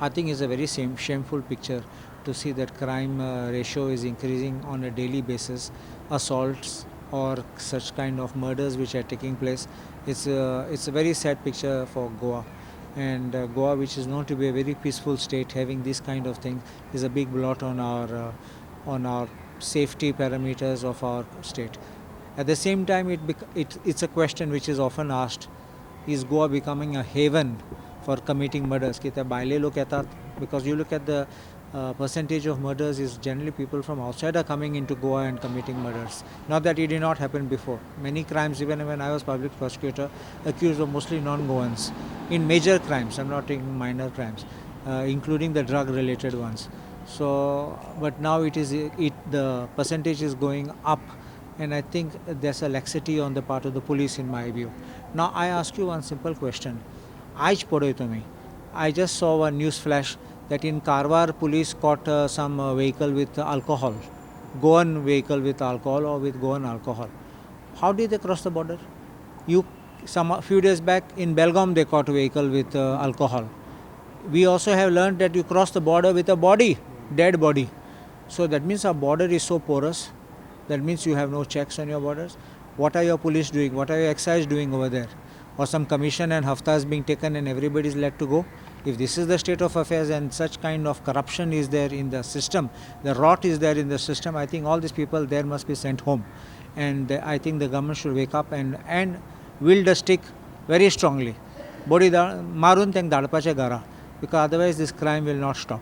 I think it's a very shameful picture to see that crime ratio is increasing on a daily basis. Assaults or such kind of murders which are taking place. It's a very sad picture for Goa. And Goa, which is known to be a very peaceful state, having this kind of thing is a big blot on our safety parameters of our state. At the same time, it's a question which is often asked: is Goa becoming a haven for committing murders? की त्या बायले लोक येतात, because you look at the percentage of murders is generally people from outside are coming into Goa and committing murders. Not that it did not happen before. Many crimes, even when I was public prosecutor, accused of mostly non-Goans in major crimes. I'm not taking minor crimes, including the drug-related ones. So, but now the percentage is going up, and I think there's a laxity on the part of the police, in my view. Now, I ask you one simple question. Aaj podoy tumi. I just saw one news flash that in Karwar, police caught some vehicle with alcohol, Goan vehicle with alcohol or with Goan alcohol. How did they cross the border? A few days back in Belgaum, they caught a vehicle with alcohol. We also have learned that you cross the border with a body, dead body. So that means our border is so porous. That means you have no checks on your borders. What are your police doing? What are your excise doing over there? Or some commission and haftas being taken and everybody is let to go? If this is the state of affairs and such kind of corruption is there in the system, the rot is there in the system, I think all these people there must be sent home. And I think the government should wake up and wield a stick very strongly. Body marun teng dalpache gara, because otherwise this crime will not stop.